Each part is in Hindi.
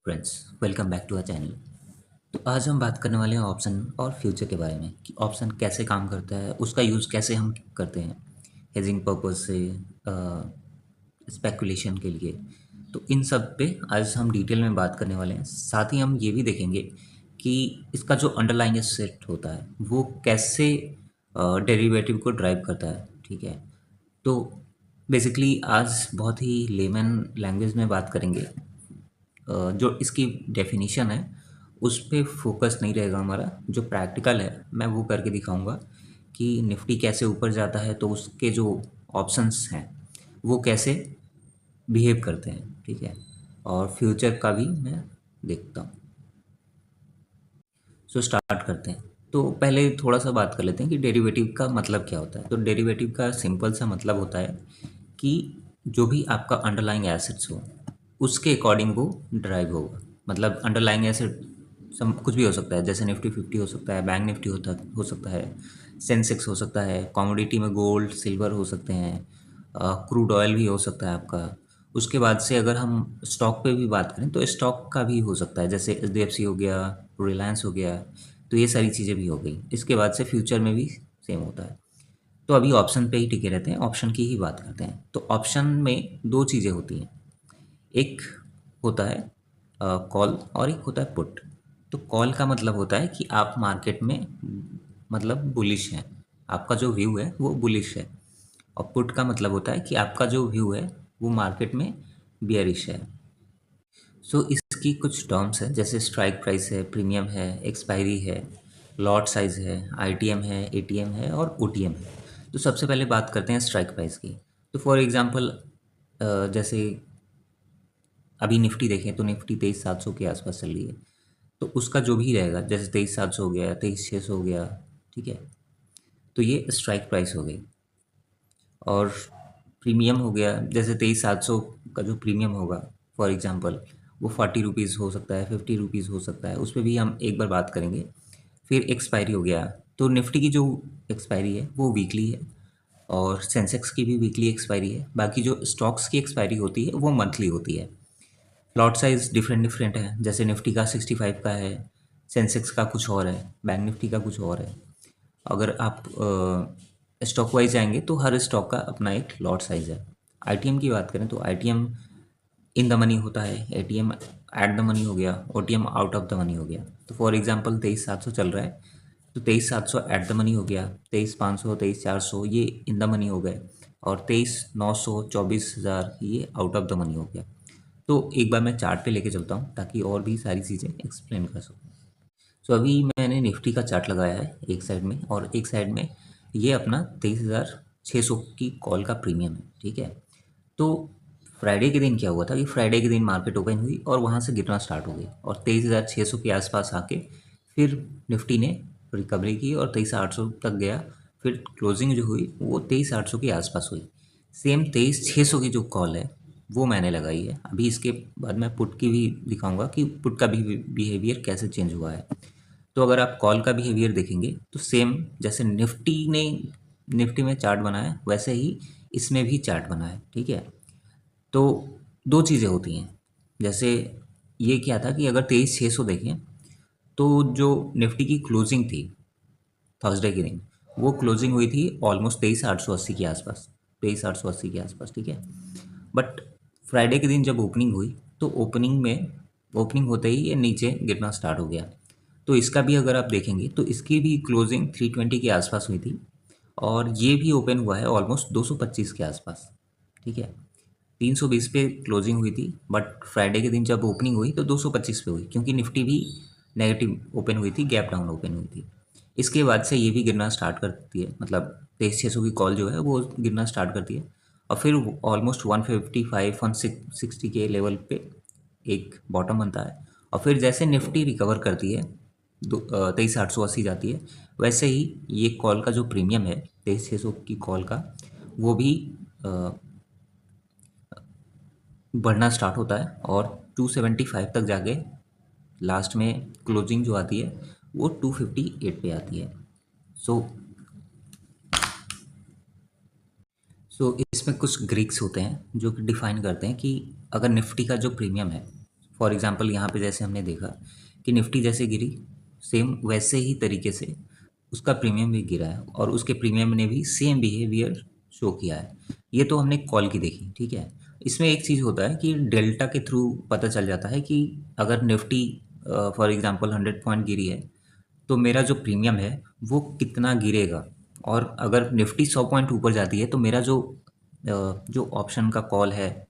Friends, welcome back to our channel. तो आज हम बात करने वाले हैं ऑप्शन और फ्यूचर के बारे में कि ऑप्शन कैसे काम करता है, उसका यूज़ कैसे हम करते हैं हेजिंग पर्पज से, स्पेकुलेशन के लिए। तो इन सब पे आज हम डिटेल में बात करने वाले हैं। साथ ही हम ये भी देखेंगे कि इसका जो अंडरलाइंग एसेट होता है वो कैसे डेरिवेटिव को ड्राइव करता है। ठीक है, तो बेसिकली आज बहुत ही लेमन लैंग्वेज में बात करेंगे। जो इसकी डेफिनेशन है उस पे फोकस नहीं रहेगा हमारा। जो प्रैक्टिकल है मैं वो करके दिखाऊंगा कि निफ्टी कैसे ऊपर जाता है तो उसके जो ऑप्शंस हैं वो कैसे बिहेव करते हैं। ठीक है, और फ्यूचर का भी मैं देखता हूँ। सो स्टार्ट करते हैं। तो पहले थोड़ा सा बात कर लेते हैं कि डेरिवेटिव का मतलब क्या होता है। तो डेरिवेटिव का सिंपल सा मतलब होता है कि जो भी आपका अंडरलाइंग एसेट्स हो उसके अकॉर्डिंग वो ड्राइव होगा। मतलब अंडरलाइंग एसेट सब कुछ भी हो सकता है, जैसे निफ्टी 50 हो सकता है, बैंक निफ्टी हो सकता है, सेंसेक्स हो सकता है, कमोडिटी में गोल्ड सिल्वर हो सकते हैं, क्रूड ऑयल भी हो सकता है आपका। उसके बाद से अगर हम स्टॉक पे भी बात करें तो स्टॉक का भी हो सकता है, जैसे एच हो गया, रिलायंस हो गया। तो ये सारी चीज़ें भी हो गई। इसके बाद से फ्यूचर में भी सेम होता है। तो अभी ऑप्शन पे ही टिके रहते हैं, ऑप्शन की ही बात करते हैं। तो ऑप्शन में दो चीज़ें होती हैं, एक होता है कॉल और एक होता है पुट। तो कॉल का मतलब होता है कि आप मार्केट में मतलब बुलिश हैं, आपका जो व्यू है वो बुलिश है। और पुट का मतलब होता है कि आपका जो व्यू है वो मार्केट में बियरिश है। सो इसकी कुछ टर्म्स है, जैसे स्ट्राइक प्राइस है, प्रीमियम है, एक्सपायरी है, लॉट साइज है, आईटीएम है, एटीएम है और ओटीएम है। तो सबसे पहले बात करते हैं स्ट्राइक प्राइस की। तो फॉर एग्जांपल जैसे अभी निफ्टी देखें तो निफ्टी 23,700 के आसपास चल रही है। तो उसका जो भी रहेगा, जैसे 23,700 हो गया, 23,600 हो गया। ठीक है, तो ये स्ट्राइक प्राइस हो गई। और प्रीमियम हो गया, जैसे 23,700 का जो प्रीमियम होगा फॉर एग्जांपल वो 40 रुपीज़ हो सकता है, 50 रुपीज़ हो सकता है, उस पर भी हम एक बार बात करेंगे। फिर एक्सपायरी हो गया। तो निफ्टी की जो एक्सपायरी है वो वीकली है और सेंसेक्स की भी वीकली एक्सपायरी है। बाकी जो स्टॉक्स की एक्सपायरी होती है वो मंथली होती है। लॉट साइज़ डिफरेंट डिफरेंट है, जैसे निफ्टी का 65 का है, सेंसेक्स का कुछ और है, बैंक निफ्टी का कुछ और है। अगर आप स्टॉक वाइज जाएंगे तो हर स्टॉक का अपना एक लॉट साइज़ है। आईटीएम की बात करें तो आईटीएम इन द मनी होता है, एटीएम एट द मनी हो गया, OTM out of the money हो गया। तो फॉर एग्जांपल 23,700 चल रहा है तो 23,700 एट द मनी हो गया, 23,500, 23,400 ये इन द मनी हो गए, और 23,900, 24,000 ये आउट ऑफ द मनी हो गया। तो एक बार मैं चार्ट पे लेके चलता हूँ ताकि और भी सारी चीज़ें एक्सप्लेन कर सकूँ। सो अभी मैंने निफ्टी का चार्ट लगाया है एक साइड में, और एक साइड में ये अपना 23,600 की कॉल का प्रीमियम है। ठीक है, तो फ्राइडे के दिन क्या हुआ था कि फ्राइडे के दिन मार्केट ओपन हुई और वहाँ से गिरना स्टार्ट हो गई, और 23,600 के आसपास आके फिर निफ्टी ने रिकवरी की और 23,800 तक गया। फिर क्लोजिंग जो हुई वो 23,800 के आसपास हुई। सेम 23,600 की जो कॉल है वो मैंने लगाई है। अभी इसके बाद मैं पुट की भी दिखाऊंगा कि पुट का भी बिहेवियर कैसे चेंज हुआ है। तो अगर आप कॉल का बिहेवियर देखेंगे तो सेम जैसे निफ्टी में चार्ट बनाया वैसे ही इसमें भी चार्ट बना है। ठीक है, तो दो चीज़ें होती हैं। जैसे ये क्या था कि अगर 23,600 देखें तो जो निफ्टी की क्लोजिंग थी थर्सडे के दिन, वो क्लोजिंग हुई थी ऑलमोस्ट 23,880 के आसपास, 23,880 के आसपास। ठीक है, बट फ्राइडे के दिन जब ओपनिंग हुई तो ओपनिंग होते ही ये नीचे गिरना स्टार्ट हो गया। तो इसका भी अगर आप देखेंगे तो इसकी भी क्लोजिंग 320 के आसपास हुई थी, और ये भी ओपन हुआ है ऑलमोस्ट 225 के आसपास। ठीक है, 320 पे क्लोजिंग हुई थी, बट फ्राइडे के दिन जब ओपनिंग हुई तो 225 पे हुई, क्योंकि निफ्टी भी नेगेटिव ओपन हुई थी, गैप डाउन ओपन हुई थी। इसके बाद से ये भी गिरना स्टार्ट करती है, मतलब 23,600 की कॉल जो है वो गिरना स्टार्ट करती है। और फिर ऑलमोस्ट 155 160 के लेवल पे एक बॉटम बनता है। और फिर जैसे निफ्टी रिकवर करती है 23,880 जाती है, वैसे ही ये कॉल का जो प्रीमियम है 23,600 की कॉल का वो भी अ, बढ़ना स्टार्ट होता है, और 275 तक जाके लास्ट में क्लोजिंग जो आती है वो 258 पे आती है। सो इसमें कुछ ग्रीक्स होते हैं जो कि डिफाइन करते हैं कि अगर निफ्टी का जो प्रीमियम है फॉर एग्जांपल यहाँ पे जैसे हमने देखा कि निफ्टी जैसे गिरी, सेम वैसे ही तरीके से उसका प्रीमियम भी गिरा है और उसके प्रीमियम ने भी सेम बिहेवियर शो किया है। ये तो हमने कॉल की देखी, ठीक है। इसमें एक चीज़ होता है कि डेल्टा के थ्रू पता चल जाता है कि अगर निफ्टी फॉर एग्जांपल 100 पॉइंट गिरी है तो मेरा जो प्रीमियम है वो कितना गिरेगा, और अगर निफ्टी 100 पॉइंट ऊपर जाती है तो मेरा जो ऑप्शन का कॉल है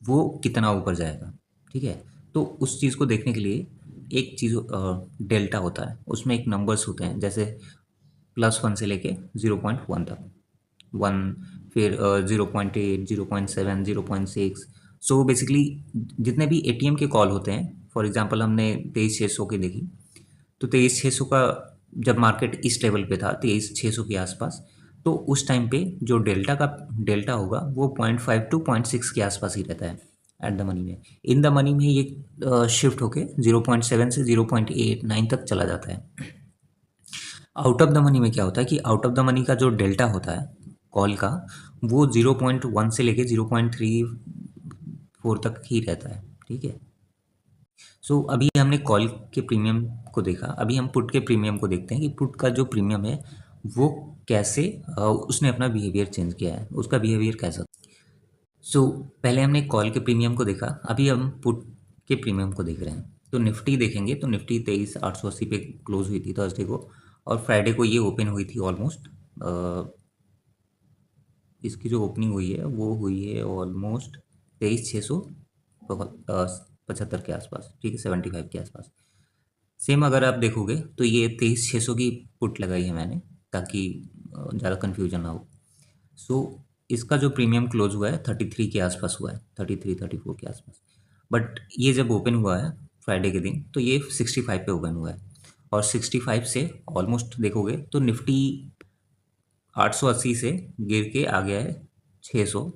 वो कितना ऊपर जाएगा, ठीक है। तो उस चीज़ को देखने के लिए एक चीज़ डेल्टा होता है, उसमें एक नंबर्स होते हैं, जैसे +1 से लेके 0.1 तक, 1, फिर 0.8, 0.7, 0.6। सो बेसिकली जितने भी एटीएम के कॉल होते हैं, फॉर एग्जांपल हमने 23,600 की देखी, तो 23,600 का जब मार्केट इस लेवल पे था 23,600 के आसपास, तो उस टाइम पे जो डेल्टा होगा वो 0.5 टू 0.6 के आसपास ही रहता है एट द मनी में। इन द मनी में ये शिफ्ट होके 0.7 से 0.89 तक चला जाता है। आउट ऑफ द मनी में क्या होता है कि आउट ऑफ द मनी का जो डेल्टा होता है कॉल का, वो 0.1 से लेके 0.34 तक ही रहता है, ठीक है। सो अभी हमने कॉल के प्रीमियम को देखा, अभी हम पुट के प्रीमियम को देखते हैं कि पुट का जो प्रीमियम है वो कैसे उसने अपना बिहेवियर चेंज किया है, उसका बिहेवियर कैसा। सो पहले हमने कॉल के प्रीमियम को देखा, अभी हम पुट के प्रीमियम को देख रहे हैं। तो निफ्टी देखेंगे तो निफ्टी 23,880 पे क्लोज हुई थी थर्सडे को, और फ्राइडे को ये ओपन हुई थी ऑलमोस्ट, इसकी जो ओपनिंग हुई है वो हुई है ऑलमोस्ट 23,675 के आसपास, ठीक है, 75 के आसपास। सेम अगर आप देखोगे तो ये 23,600 की पुट लगाई है मैंने, ताकि ज़्यादा कन्फ्यूजन ना हो। सो इसका जो प्रीमियम क्लोज हुआ है 33 के आसपास हुआ है, 33-34 के आसपास। बट ये जब ओपन हुआ है फ्राइडे के दिन तो ये 65 पे ओपन हुआ है, और 65 से ऑलमोस्ट देखोगे तो निफ्टी 880 से गिर के आ गया है 600,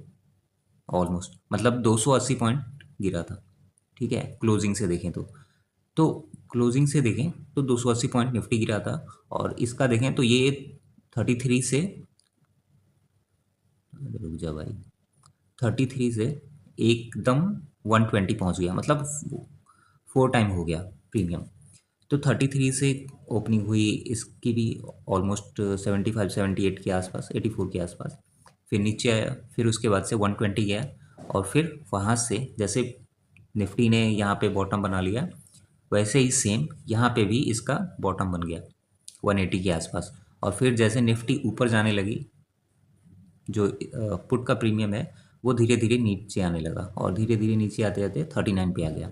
ऑलमोस्ट मतलब 280 पॉइंट गिरा था, ठीक है, क्लोजिंग से देखें तो क्लोजिंग से देखें तो 280 पॉइंट निफ्टी गिरा था, और इसका देखें तो ये 33 से, अरे रुक जा भाई, 33 से एकदम 120 पहुंच गया, मतलब 4 टाइम हो गया प्रीमियम। तो 33 से ओपनिंग हुई इसकी भी ऑलमोस्ट 75-78 के आसपास, 84 के आसपास, फिर नीचे आया, फिर उसके बाद से 120 गया, और फिर वहाँ से जैसे निफ्टी ने यहाँ पे बॉटम बना लिया, वैसे ही सेम यहाँ पे भी इसका बॉटम बन गया 180 के आसपास। और फिर जैसे निफ्टी ऊपर जाने लगी, जो पुट का प्रीमियम है वो धीरे धीरे नीचे आने लगा, और धीरे धीरे नीचे आते आते 39 पे आ गया,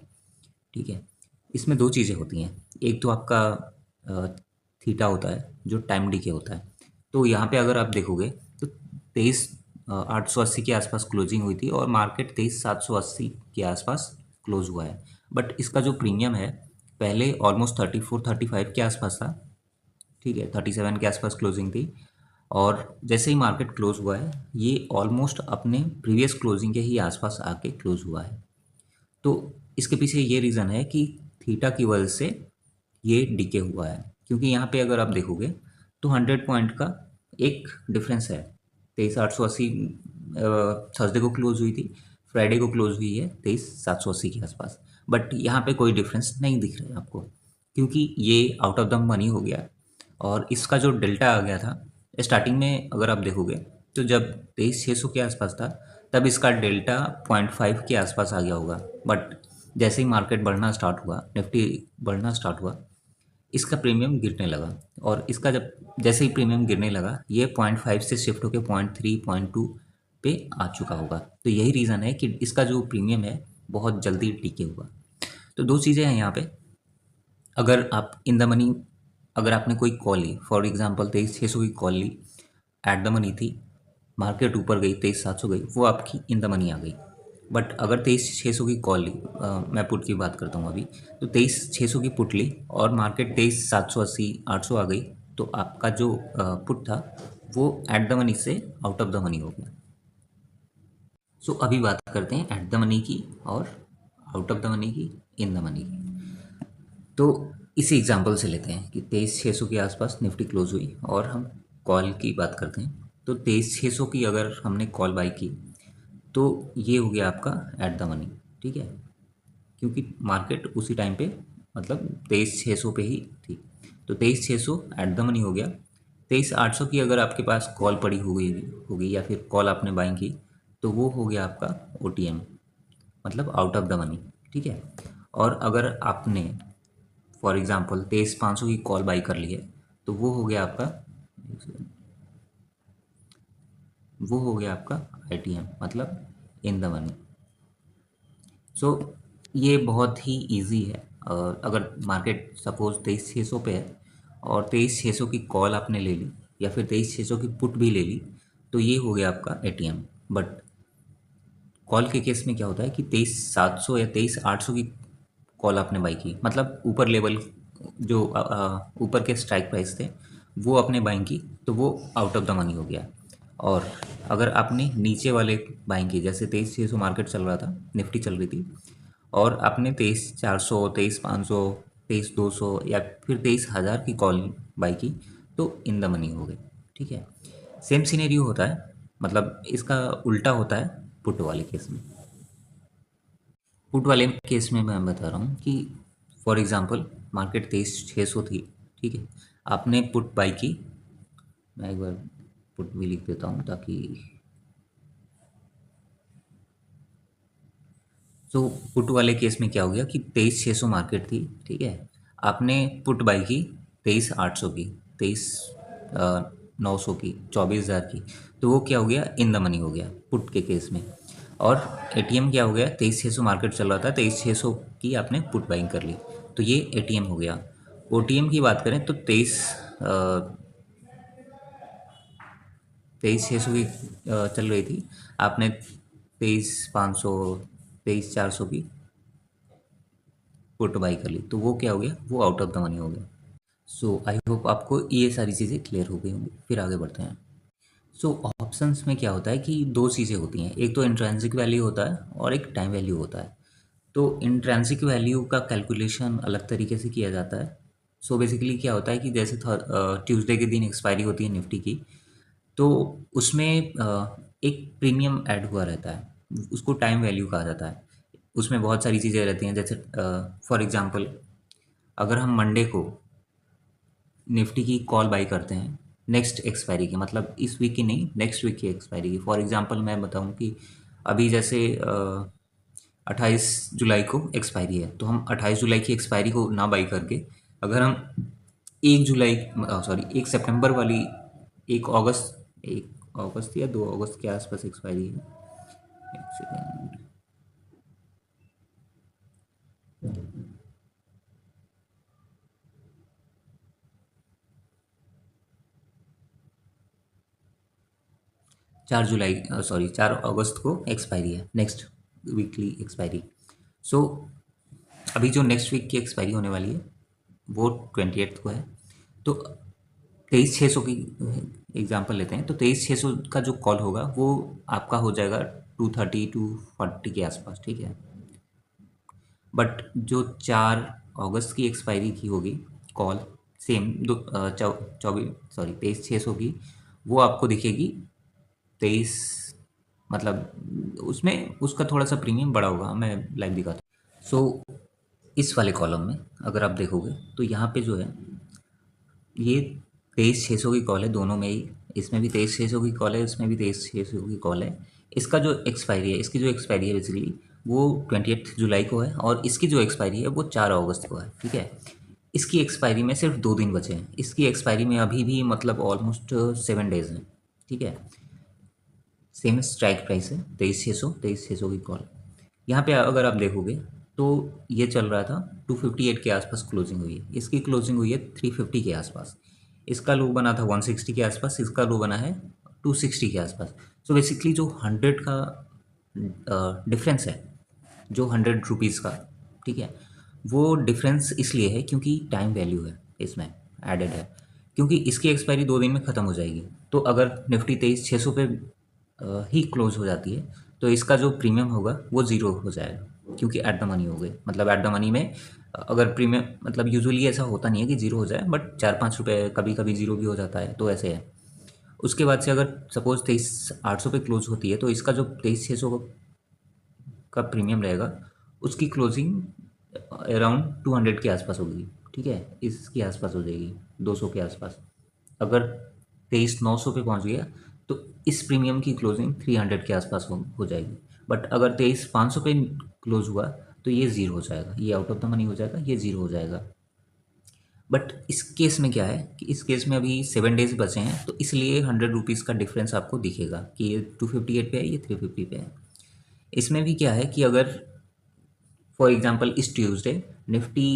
ठीक है। इसमें दो चीज़ें होती हैं, एक तो आपका थीटा होता है जो टाइम डी के होता है। तो यहाँ पे अगर आप देखोगे तो 23,880 के आसपास क्लोजिंग हुई थी, और मार्केट 23,780 के आसपास क्लोज हुआ है। बट इसका जो प्रीमियम है पहले ऑलमोस्ट 34-35 के आसपास था, ठीक है, 37 के आसपास क्लोजिंग थी, और जैसे ही मार्केट क्लोज हुआ है ये ऑलमोस्ट अपने प्रीवियस क्लोजिंग के ही आसपास आके क्लोज हुआ है। तो इसके पीछे ये रीज़न है कि थीटा की वजह से ये डिके हुआ है, क्योंकि यहाँ पे अगर आप देखोगे तो 100 पॉइंट का एक डिफरेंस है। 23,880 थर्सडे को क्लोज हुई थी, फ्राइडे को क्लोज हुई है 23,780 के आसपास, बट यहाँ पे कोई डिफरेंस नहीं दिख रहा है आपको, क्योंकि ये आउट ऑफ द मनी हो गया। और इसका जो डेल्टा आ गया था स्टार्टिंग में, अगर आप देखोगे तो जब 23,600 के आसपास था तब इसका डेल्टा 0.5 के आसपास आ गया होगा, बट जैसे ही मार्केट बढ़ना स्टार्ट हुआ, निफ्टी बढ़ना स्टार्ट हुआ, इसका प्रीमियम गिरने लगा, और इसका जब जैसे ही प्रीमियम गिरने लगा ये 0.5 से शिफ्ट होकर 0.3, 0.2 पे आ चुका होगा। तो यही रीज़न है कि इसका जो प्रीमियम है बहुत जल्दी टिके हुआ। तो दो चीज़ें हैं यहाँ पे, अगर आप इन द मनी, अगर आपने कोई कॉल ली, फॉर एग्जांपल 23,600 की कॉल ली, एट द मनी थी, मार्केट ऊपर गई 23,700 गई, वो आपकी इन द मनी आ गई। बट अगर 23,600 की कॉल ली, मैं पुट की बात करता हूँ अभी, तो 23,600 की पुट ली और मार्केट 23,780, 800 आ गई, तो आपका जो पुट था वो एट द मनी से आउट ऑफ द मनी हो गया। सो अभी बात करते हैं एट द मनी की और आउट ऑफ द मनी की, इन द मनी की। तो इसी एग्जांपल से लेते हैं कि 23,600 के आसपास निफ्टी क्लोज हुई, और हम कॉल की बात करते हैं। तो 23,600 की अगर हमने कॉल बाई की तो ये हो गया आपका एट द मनी, ठीक है, क्योंकि मार्केट उसी टाइम पे मतलब 23,600 पे ही थी। तो 23,600 एट द मनी हो गया। 23,800 की अगर आपके पास कॉल पड़ी हुई होगी या फिर कॉल आपने बाइंग की, तो वो हो गया आपका OTM, मतलब आउट ऑफ द मनी। ठीक है। और अगर आपने फॉर एग्जांपल 23,500 की कॉल बाई कर ली है, तो वो हो गया आपका ITM, मतलब इन द मनी। सो ये बहुत ही इजी है। अगर मार्केट सपोज 23,600 पे है और 23,600 की कॉल आपने ले ली या फिर 23,600 की पुट भी ले ली, तो ये हो गया आपका ATM। बट कॉल के केस में क्या होता है कि 23,700 या 23,800 की कॉल आपने बाई की, मतलब ऊपर लेवल जो ऊपर के स्ट्राइक प्राइस थे वो आपने बाइंग की, तो वो आउट ऑफ द मनी हो गया। और अगर आपने नीचे वाले बाइंग की, जैसे 23,600 मार्केट चल रहा था, निफ्टी चल रही थी, और आपने 23,400, 23,500, 23,200 या फिर 23,000 की कॉल बाई की, तो इन द मनी हो गए। ठीक है। सेम सिनेरियो होता है, मतलब इसका उल्टा होता है पुट वाले केस में। पुट वाले केस में मैं बता रहा हूँ कि फॉर एग्जांपल मार्केट 23,600 थी। ठीक है। आपने पुट बाई की। मैं एक बार पुट भी लिख देता हूँ ताकि, तो पुट वाले केस में क्या हो गया कि 23,600 मार्केट थी। ठीक है। आपने पुट बाई की 23,800 की, 23,900 की, 24,000 की, तो वो क्या हो गया, इन द मनी हो गया पुट के केस में। और ATM क्या हो गया, 23,600 मार्केट चल रहा था, 23,600 की आपने पुट बाइंग कर ली, तो ये ATM हो गया। OTM की बात करें तो 23,600 की चल रही थी, आपने 23,500, 23,400 की पुट बाई कर ली, तो वो क्या हो गया, वो आउट ऑफ द मनी हो गया। सो आई होप आपको ये सारी चीज़ें क्लियर हो गई होंगी। फिर आगे बढ़ते हैं। सो ऑप्शंस में क्या होता है कि दो चीज़ें होती हैं, एक तो इंट्रिंसिक वैल्यू होता है और एक टाइम वैल्यू होता है। तो इंट्रिंसिक वैल्यू का कैलकुलेशन अलग तरीके से किया जाता है। सो बेसिकली क्या होता है कि जैसे ट्यूसडे के दिन एक्सपायरी होती है निफ्टी की, तो उसमें एक प्रीमियम ऐड हुआ रहता है, उसको टाइम वैल्यू कहा जाता है। उसमें बहुत सारी चीज़ें रहती हैं, जैसे फॉर एग्जांपल अगर हम मंडे को निफ्टी की कॉल बाई करते हैं नेक्स्ट एक्सपायरी की, मतलब इस वीक की नहीं, नेक्स्ट वीक की एक्सपायरी की। फॉर एग्जांपल मैं बताऊं कि अभी जैसे 28 जुलाई को एक्सपायरी है, तो हम 28 जुलाई की एक्सपायरी को ना बाई करके, अगर हम 1 जुलाई, सॉरी 1 सितंबर वाली, 1 अगस्त या 2 अगस्त के आसपास एक्सपायरी है, एक सेकेंड, 4 जुलाई, सॉरी 4 अगस्त को एक्सपायरी है, नेक्स्ट वीकली एक्सपायरी। सो अभी जो नेक्स्ट वीक की एक्सपायरी होने वाली है वो 28 को है। तो 23,600 की एग्जांपल लेते हैं, तो 23,600 का जो कॉल होगा वो आपका हो जाएगा 230 टू 40 के आसपास। ठीक है। बट जो 4 अगस्त की एक्सपायरी की होगी कॉल, सेम 23,600 की, वो आपको दिखेगी 23, मतलब उसमें उसका थोड़ा सा प्रीमियम बढ़ा होगा, मैं लाइव दिखाता हूँ। सो इस वाले कॉलम में अगर आप देखोगे तो यहाँ पे जो है ये 23,600 की कॉल है दोनों में ही, इसमें भी 23,600 की कॉल है, इसमें भी 23,600 की कॉल है। इसका जो एक्सपायरी है, इसकी जो एक्सपायरी है बेसिकली वो 28 जुलाई को है, और इसकी जो एक्सपायरी है वो 4 अगस्त को है। ठीक है। इसकी एक्सपायरी में सिर्फ 2 दिन बचे हैं, इसकी एक्सपायरी में अभी भी मतलब ऑलमोस्ट 7 डेज हैं। ठीक है। सेम स्ट्राइक प्राइस है 23,600 की कॉल। यहाँ पे अगर आप देखोगे तो ये चल रहा था 258 के आसपास क्लोजिंग हुई है, इसकी क्लोजिंग हुई है 350 के आसपास। इसका लो बना था 160 के आसपास, इसका लो बना है 260 के आसपास। सो बेसिकली जो 100 का डिफरेंस है, जो 100 रुपीज़ का, ठीक है, वो डिफरेंस इसलिए है क्योंकि टाइम वैल्यू है इसमें एडेड है, क्योंकि इसकी एक्सपायरी 2 दिन में ख़त्म हो जाएगी। तो अगर निफ्टी 23,600 पे ही क्लोज हो जाती है, तो इसका जो प्रीमियम होगा वो ज़ीरो हो जाएगा, क्योंकि एट द मनी हो गए। मतलब एट द मनी में अगर प्रीमियम, मतलब यूजुअली ऐसा होता नहीं है कि ज़ीरो हो जाए, बट 4-5 रुपये कभी कभी ज़ीरो भी हो जाता है, तो ऐसे है। उसके बाद से अगर सपोज 23,800 पे क्लोज होती है, तो इसका जो 23,600 का प्रीमियम रहेगा उसकी क्लोजिंग अराउंड 200 के आसपास होगी, ठीक है, इसके आसपास हो जाएगी, 200 के आसपास। अगर 23,900 पे पहुंच गया तो इस प्रीमियम की क्लोजिंग 300 के आसपास हो जाएगी। बट अगर 23,500 पे क्लोज हुआ तो ये ज़ीरो हो जाएगा, ये आउट ऑफ द मनी हो जाएगा, ये ज़ीरो हो जाएगा। बट इस केस में क्या है कि इस केस में अभी 7 डेज बचे हैं, तो इसलिए 100 रुपीज़ का डिफरेंस आपको दिखेगा कि ये 258 पे है, ये 350 पे है। इसमें भी क्या है कि अगर फॉर एग्जांपल इस ट्यूसडे निफ्टी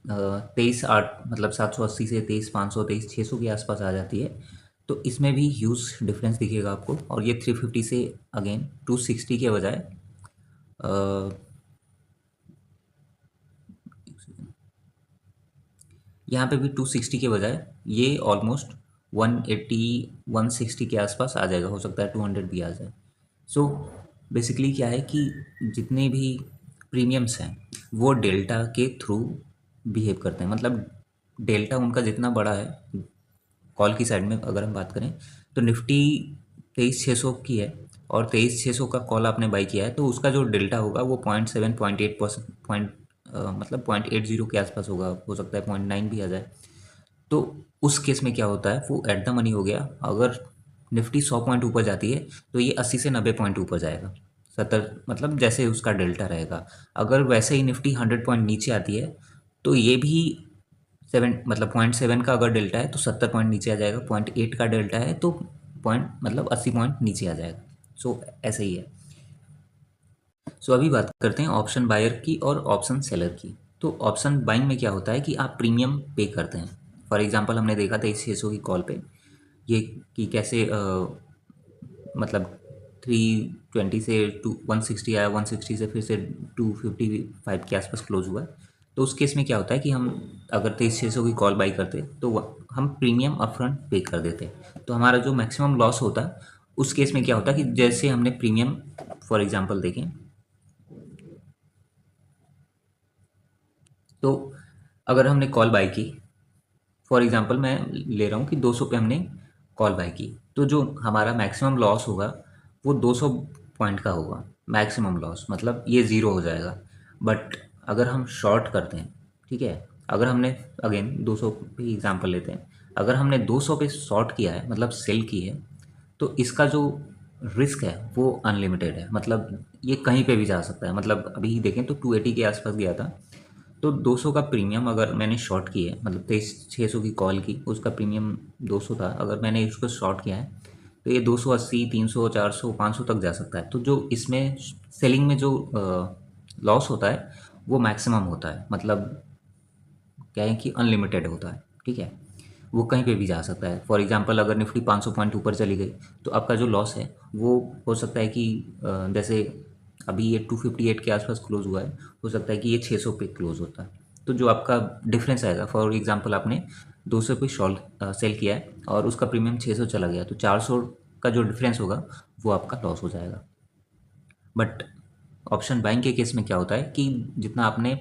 23,800 मतलब 780 से 23,500 23,600 के आसपास आ जाती है, तो इसमें भी ह्यूज डिफरेंस दिखेगा आपको। और ये 350 से अगेन 260 के बजाय यहाँ पे भी 260 के बजाय ये ऑलमोस्ट 180 160 के आसपास आ जाएगा, हो सकता है 200 भी आ जाए। सो बेसिकली क्या है कि जितने भी प्रीमियम्स हैं वो डेल्टा के थ्रू बिहेव करते हैं, मतलब डेल्टा उनका जितना बड़ा है कॉल की साइड में अगर हम बात करें, तो निफ्टी 23,600 की है और 23,600 का कॉल आपने बाई किया है, तो उसका जो डेल्टा होगा वो 0.7 0.8% मतलब 0.80 के आसपास होगा, हो सकता है 0.9 भी आ जाए। तो उस केस में क्या होता है, वो एट द मनी हो गया। अगर निफ्टी 100 पॉइंट ऊपर जाती है तो ये 80 से 90 पॉइंट ऊपर जाएगा, 70 मतलब जैसे उसका डेल्टा रहेगा। अगर वैसे ही निफ्टी 100 पॉइंट नीचे आती है तो ये भी 0.7 का अगर डेल्टा है तो 70 पॉइंट नीचे आ जाएगा, 0.8 का डेल्टा है तो पॉइंट मतलब 80 पॉइंट नीचे आ जाएगा। सो ऐसे ही है। सो अभी बात करते हैं ऑप्शन बायर की और ऑप्शन सेलर की। तो ऑप्शन बाइंग में क्या होता है कि आप प्रीमियम पे करते हैं। फॉर एग्जांपल हमने देखा था इस 600 की कॉल पे ये कि कैसे मतलब 320 से 160 आया, 160 से फिर से 255 के आसपास क्लोज हुआ। तो उस केस में क्या होता है कि हम अगर 23,600 की कॉल बाई करते तो हम प्रीमियम अपफ्रंट पे कर देते, तो हमारा जो मैक्सिमम लॉस होता उस केस में क्या होता कि जैसे हमने प्रीमियम फॉर एग्जांपल देखें तो अगर हमने कॉल बाई की, फॉर एग्जांपल मैं ले रहा हूँ कि 200 पे हमने कॉल बाई की, तो जो हमारा मैक्सिमम लॉस होगा वो 200 पॉइंट का होगा मैक्सिमम लॉस, मतलब ये ज़ीरो हो जाएगा। बट अगर हम शॉर्ट करते हैं, ठीक है, अगर हमने अगेन 200 पे एग्जांपल लेते हैं, अगर हमने 200 पे शॉर्ट किया है मतलब सेल की है, तो इसका जो रिस्क है वो अनलिमिटेड है, मतलब ये कहीं पे भी जा सकता है। मतलब अभी देखें तो 280 के आसपास गया था, तो 200 का प्रीमियम अगर मैंने शॉर्ट की है, मतलब 23,600 की कॉल की, उसका प्रीमियम 200 था, अगर मैंने इसको शॉर्ट किया है तो ये 280 300 400 500 तक जा सकता है। तो जो इसमें सेलिंग में जो लॉस होता है वो मैक्सिमम होता है, मतलब क्या है कि अनलिमिटेड होता है, ठीक है, वो कहीं पे भी जा सकता है। फॉर एग्जांपल अगर निफ्टी 500 पॉइंट ऊपर चली गई तो आपका जो लॉस है वो हो सकता है कि जैसे अभी ये 258 के आसपास क्लोज हुआ है, हो सकता है कि ये 600 पे क्लोज होता है। तो जो आपका डिफरेंस आएगा, फॉर एग्जांपल आपने 200 पे सेल किया है और उसका प्रीमियम 600 चला गया, तो 400 का जो डिफरेंस होगा वो आपका लॉस हो जाएगा। बट ऑप्शन बाइंग के केस में क्या होता है कि जितना आपने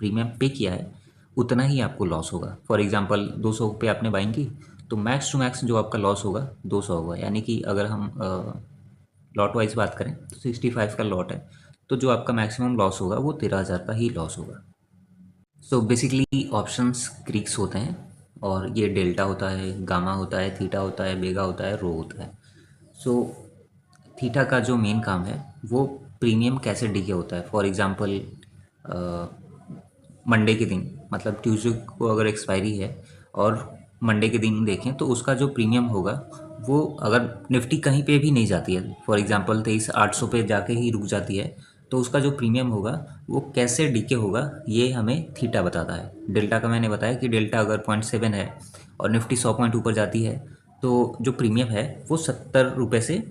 प्रीमियम पे किया है उतना ही आपको लॉस होगा। फॉर एग्जांपल 200 पे आपने बाइंग की तो मैक्स टू मैक्स जो आपका लॉस होगा 200 होगा, यानी कि अगर हम लॉट वाइज बात करें तो 65 का लॉट है, तो जो आपका मैक्सिमम लॉस होगा वो 13,000 का ही लॉस होगा। सो बेसिकली ऑप्शंस क्रीक्स होते हैं और ये डेल्टा होता है, गामा होता है, थीटा होता है, बेगा होता है, रो होता है। सो थीटा का जो मेन काम है वो प्रीमियम कैसे डीके होता है। फॉर एग्जांपल मंडे के दिन, मतलब ट्यूसडे को अगर एक्सपायरी है और मंडे के दिन देखें तो उसका जो प्रीमियम होगा वो अगर निफ्टी कहीं पे भी नहीं जाती है, फॉर एग्जांपल 23,800 पे जाके ही रुक जाती है, तो उसका जो प्रीमियम होगा वो कैसे डीके होगा ये हमें थीटा बताता है। डेल्टा का मैंने बताया कि डेल्टा अगर 0.7 है और निफ्टी 100 पॉइंट ऊपर जाती है तो जो प्रीमियम है वो 70 रुपये से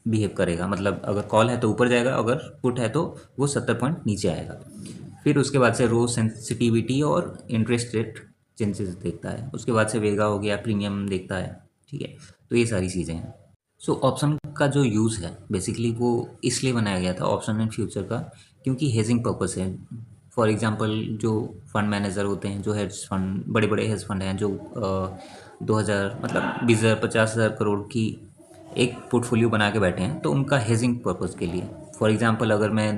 बिहेव करेगा, मतलब अगर कॉल है तो ऊपर जाएगा, अगर पुट है तो वो 70 पॉइंट नीचे आएगा। फिर उसके बाद से रो सेंसिटिविटी और इंटरेस्ट रेट चेंजेस देखता है, उसके बाद से वेगा हो गया, प्रीमियम देखता है, ठीक है। तो ये सारी चीज़ें हैं। सो ऑप्शन का जो यूज़ है बेसिकली वो इसलिए बनाया गया था ऑप्शन एंड फ्यूचर का, क्योंकि हेजिंग पर्पस है। फॉर एग्जांपल जो फंड मैनेजर होते हैं, जो हेज फंड, बड़े बड़े हेज फंड हैं जो 2,000 मतलब 20,000 50,000 करोड़ की एक पोर्टफोलियो बना के बैठे हैं, तो उनका हेजिंग पर्पस के लिए फॉर एग्जांपल अगर मैं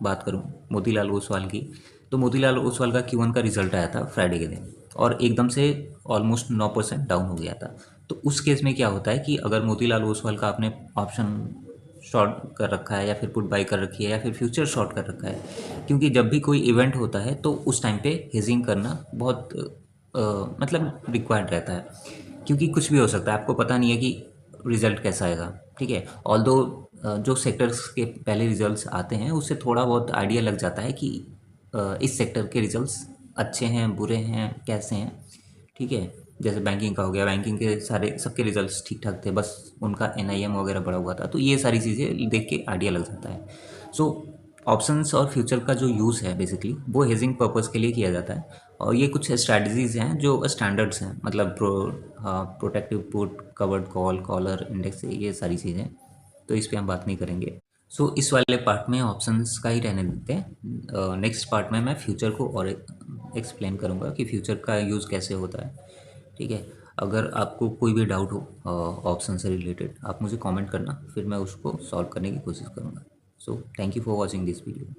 बात करूं मोतीलाल ओसवाल की, तो मोतीलाल ओसवाल का Q1 का रिजल्ट आया था फ्राइडे के दिन और एकदम से ऑलमोस्ट 9% डाउन हो गया था। तो उस केस में क्या होता है कि अगर मोतीलाल ओसवाल का आपने ऑप्शन शॉर्ट कर रखा है या फिर पुट बाई कर रखी है या फिर फ्यूचर शॉर्ट कर रखा है, क्योंकि जब भी कोई इवेंट होता है तो उस टाइम पे हेजिंग करना बहुत मतलब रिक्वायर्ड रहता है, क्योंकि कुछ भी हो सकता है, आपको पता नहीं है कि रिज़ल्ट कैसा आएगा। ठीक है, ऑल्दो जो सेक्टर्स के पहले रिजल्ट्स आते हैं उससे थोड़ा बहुत आइडिया लग जाता है कि इस सेक्टर के रिजल्ट्स अच्छे हैं बुरे हैं कैसे हैं। ठीक है, जैसे बैंकिंग का हो गया, बैंकिंग के सारे सबके रिजल्ट्स ठीक ठाक थे, बस उनका NIM वगैरह बढ़ा हुआ था, तो ये सारी चीज़ें देख के आइडिया लग जाता है। सो ऑप्शंस और फ्यूचर का जो यूज़ है बेसिकली वो हेजिंग पर्पस के लिए किया जाता है, और ये कुछ स्ट्रैटेजीज़ हैं जो स्टैंडर्ड्स हैं, मतलब protective put, covered call, collar index, ये सारी चीज़ें, तो इस पर हम बात नहीं करेंगे। सो इस वाले पार्ट में ऑप्शंस का ही रहने देते हैं। नेक्स्ट पार्ट में मैं फ्यूचर को और एक्सप्लेन करूँगा कि फ्यूचर का यूज़ कैसे होता है। ठीक है, अगर आपको कोई भी डाउट हो ऑप्शन से रिलेटेड, आप मुझे कमेंट करना, फिर मैं उसको सॉल्व करने की कोशिश करूँगा। So thank you for watching this video.